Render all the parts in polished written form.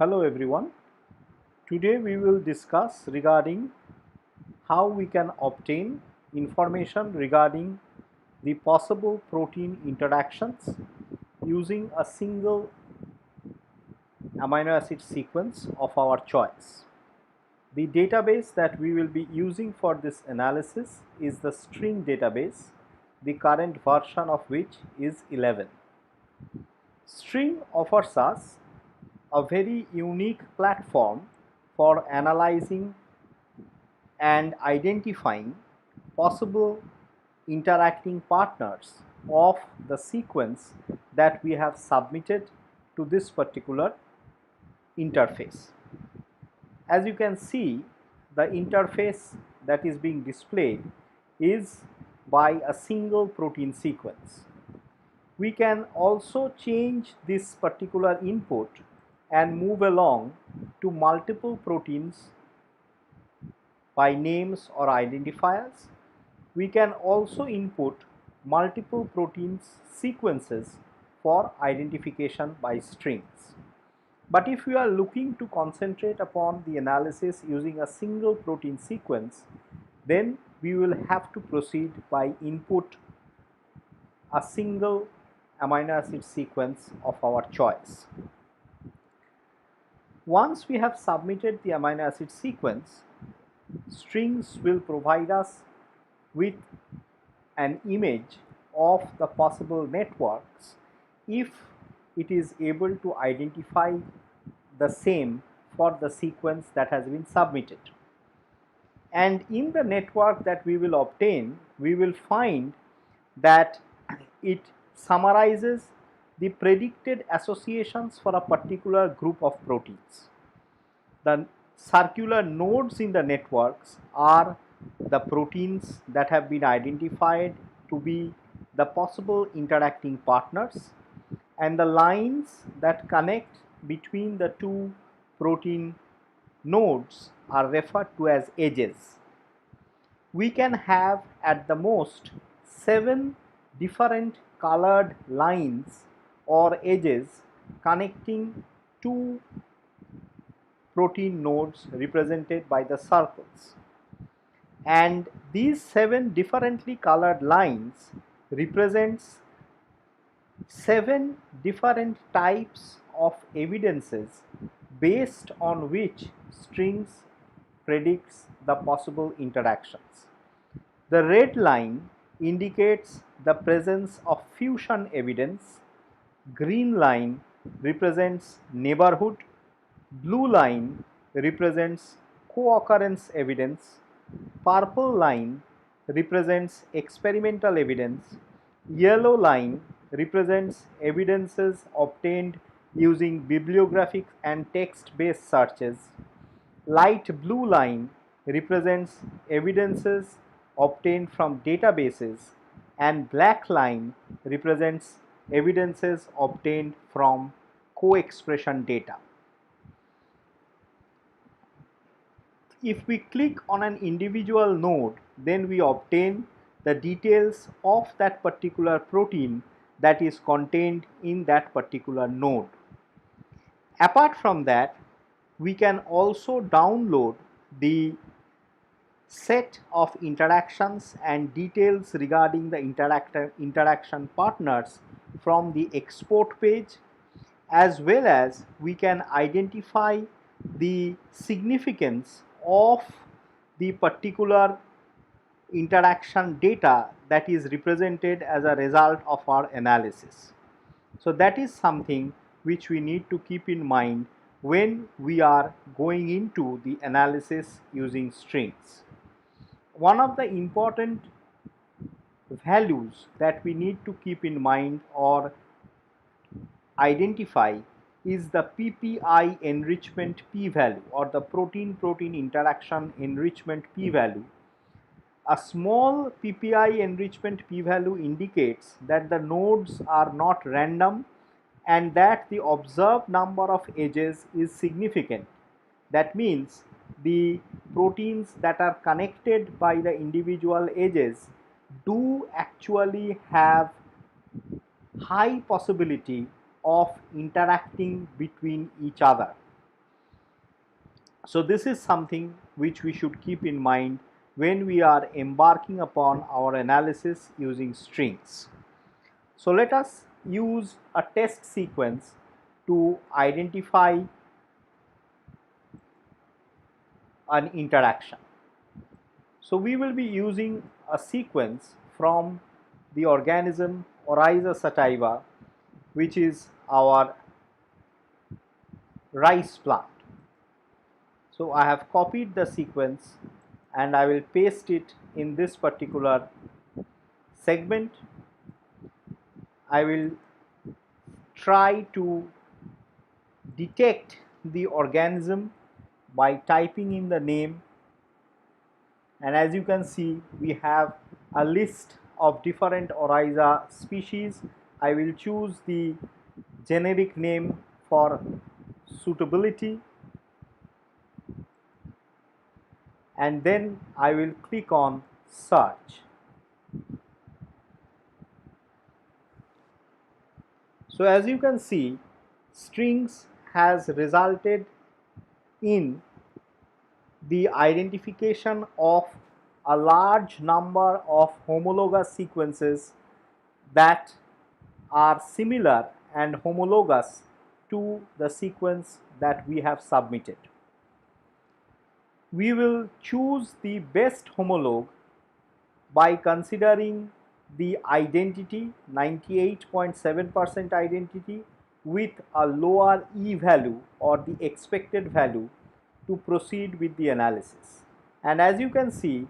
Hello everyone. Today we will discuss regarding how we can obtain information regarding the possible protein interactions using a single amino acid sequence of our choice. The database that we will be using for this analysis is the string database, the current version of which is 11. String offers us a very unique platform for analyzing and identifying possible interacting partners of the sequence that we have submitted to this particular interface. As you can see, the interface that is being displayed is by a single protein sequence. We can also change this particular input and move along to multiple proteins by names or identifiers. We can also input multiple proteins sequences for identification by strings. But if we are looking to concentrate upon the analysis using a single protein sequence, then we will have to proceed by input a single amino acid sequence of our choice. Once we have submitted the amino acid sequence, strings will provide us with an image of the possible networks if it is able to identify the same for the sequence that has been submitted. And in the network that we will obtain, we will find that it summarizes the predicted associations for a particular group of proteins. The circular nodes in the networks are the proteins that have been identified to be the possible interacting partners, and the lines that connect between the two protein nodes are referred to as edges. We can have at the most 7 different colored lines or edges connecting two protein nodes represented by the circles, and these 7 differently colored lines represents 7 different types of evidences based on which strings predicts the possible interactions. The red line indicates the presence of fusion evidence, green line represents neighborhood, blue line represents co-occurrence evidence, purple line represents experimental evidence, yellow line represents evidences obtained using bibliographic and text-based searches, light blue line represents evidences obtained from databases, and black line represents evidences obtained from co-expression data. If we click on an individual node, then we obtain the details of that particular protein that is contained in that particular node. Apart from that, we can also download the set of interactions and details regarding the interaction partners from the export page, as well as we can identify the significance of the particular interaction data that is represented as a result of our analysis. So that is something which we need to keep in mind when we are going into the analysis using strings. One of the important values that we need to keep in mind or identify is the PPI enrichment p-value, or the protein-protein interaction enrichment p-value. A small PPI enrichment p-value indicates that the nodes are not random and that the observed number of edges is significant. That means the proteins that are connected by the individual edges do actually have high possibility of interacting between each other. So this is something which we should keep in mind when we are embarking upon our analysis using strings. So let us use a test sequence to identify an interaction. So we will be using a sequence from the organism Oryza sativa, which is our rice plant. So I have copied the sequence and I will paste it in this particular segment. I will try to detect the organism by typing in the name, and as you can see we have a list of different Oryza species. I will choose the generic name for suitability, and then I will click on search. So as you can see, strings has resulted in the identification of a large number of homologous sequences that are similar and homologous to the sequence that we have submitted. We will choose the best homologue by considering the identity, 98.7% identity, with a lower E value or the expected value to proceed with the analysis. And as you can see,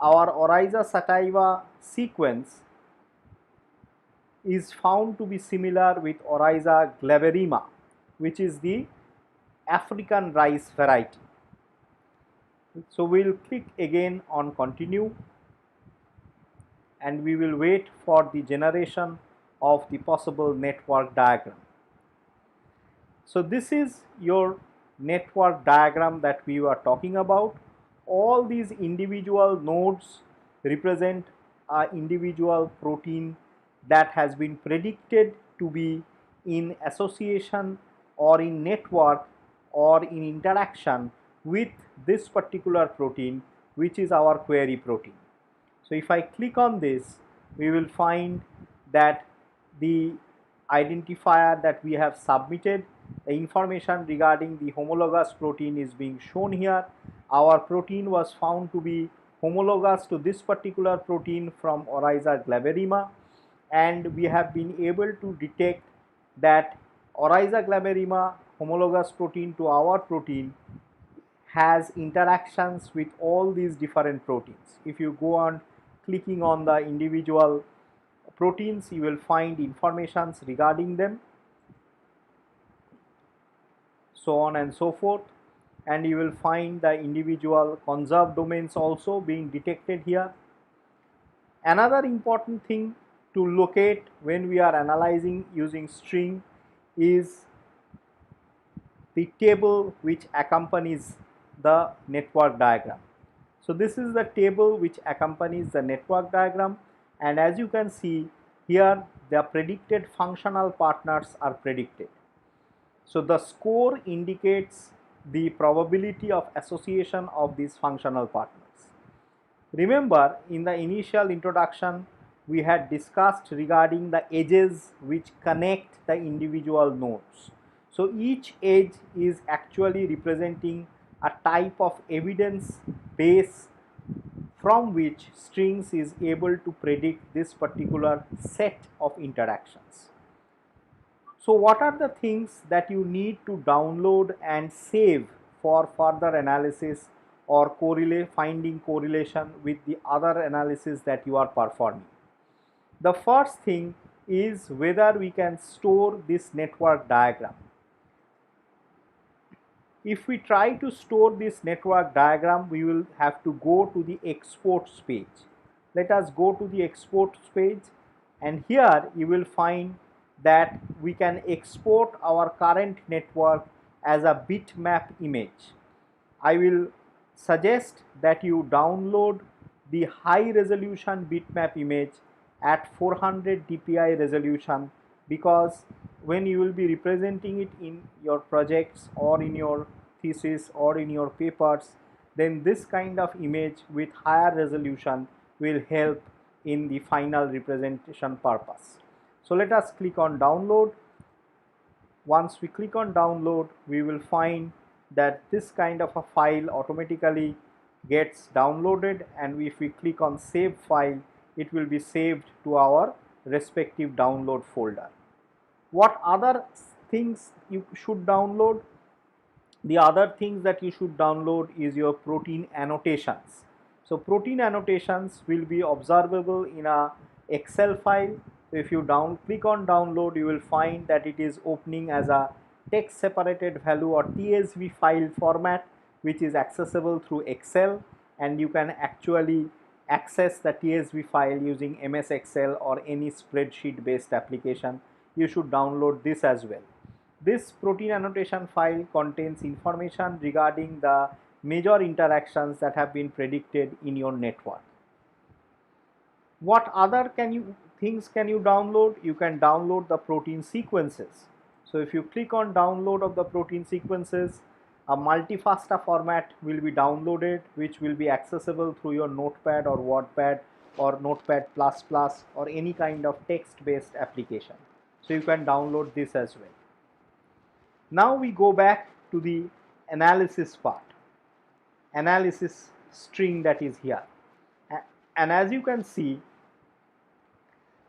our Oryza sativa sequence is found to be similar with Oryza glaberrima, which is the African rice variety. So we will click again on continue, and we will wait for the generation of the possible network diagram. So this is your network diagram that we were talking about. All these individual nodes represent an individual protein that has been predicted to be in association or in network or in interaction with this particular protein, which is our query protein. So if I click on this, we will find that the identifier that we have submitted, the information regarding the homologous protein is being shown here. Our protein was found to be homologous to this particular protein from Oryza glaberrima, and we have been able to detect that Oryza glaberrima homologous protein to our protein has interactions with all these different proteins. If you go on clicking on the individual proteins, you will find informations regarding them, so on and so forth, and you will find the individual conserved domains also being detected here. Another important thing to locate when we are analyzing using string is the table which accompanies the network diagram. So this is the table which accompanies the network diagram, and as you can see here, the predicted functional partners are predicted. So the score indicates the probability of association of these functional partners. Remember, in the initial introduction, we had discussed regarding the edges which connect the individual nodes. So each edge is actually representing a type of evidence base from which strings is able to predict this particular set of interactions. So what are the things that you need to download and save for further analysis or finding correlation with the other analysis that you are performing? The first thing is whether we can store this network diagram. If we try to store this network diagram, we will have to go to the exports page. Let us go to the exports page, and here you will find that we can export our current network as a bitmap image. I will suggest that you download the high resolution bitmap image at 400 dpi resolution, because when you will be representing it in your projects or in your thesis or in your papers, then this kind of image with higher resolution will help in the final representation purpose. So let us click on download. Once we click on download, we will find that this kind of a file automatically gets downloaded, and if we click on save file, it will be saved to our respective download folder. What other things you should download? The other things that you should download is your protein annotations. So protein annotations will be observable in a Excel file. So if you click on download, you will find that it is opening as a text separated value or TSV file format, which is accessible through Excel, and you can actually access the TSV file using MS Excel or any spreadsheet based application. You should download this as well. This protein annotation file contains information regarding the major interactions that have been predicted in your network. What other things can you download? You can download the protein sequences. So if you click on download of the protein sequences, a multi-FASTA format will be downloaded, which will be accessible through your Notepad or WordPad or Notepad++ or any kind of text-based application. So you can download this as well. Now we go back to the analysis part, analysis string that is here. And as you can see,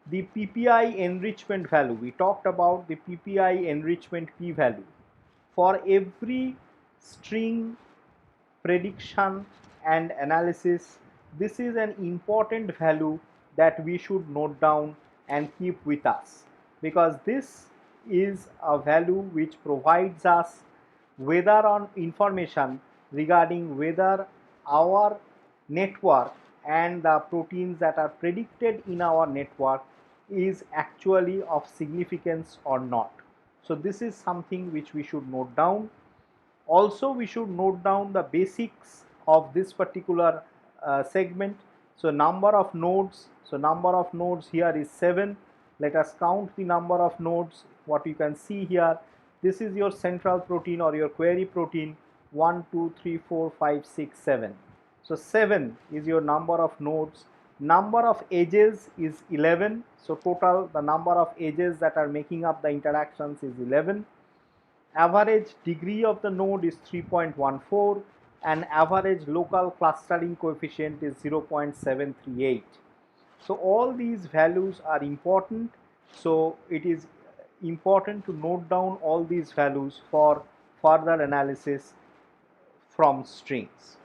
the PPI enrichment value, we talked about the PPI enrichment p-value. For every string prediction and analysis, this is an important value that we should note down and keep with us, because this is a value which provides us whether on information regarding whether our network and the proteins that are predicted in our network is actually of significance or not. So this is something which we should note down. Also, we should note down the basics of this particular segment. So number of nodes. So number of nodes here is 7. Let us count the number of nodes. What you can see here, this is your central protein or your query protein. 1, 2, 3, 4, 5, 6, 7. So 7 is your number of nodes. Number of edges is 11. So total the number of edges that are making up the interactions is 11. Average degree of the node is 3.14 and average local clustering coefficient is 0.738. So all these values are important. So it is important to note down all these values for further analysis from strings.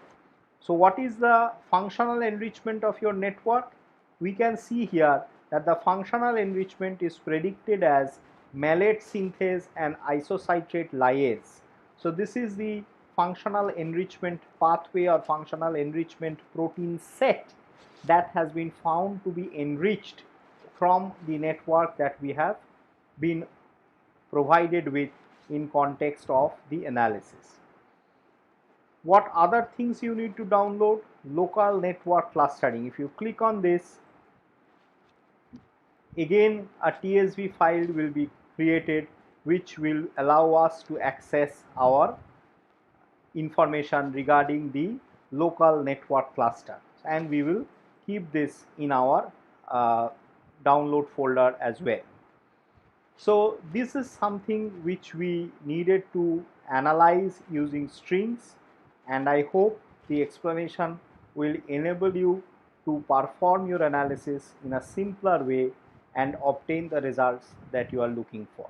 So what is the functional enrichment of your network? We can see here that the functional enrichment is predicted as malate synthase and isocitrate lyase. So this is the functional enrichment pathway or functional enrichment protein set that has been found to be enriched from the network that we have been provided with in context of the analysis. What other things you need to download? Local network clustering. If you click on this, again a TSV file will be created which will allow us to access our information regarding the local network cluster, and we will keep this in our download folder as well. So this is something which we needed to analyze using strings, and I hope the explanation will enable you to perform your analysis in a simpler way and obtain the results that you are looking for.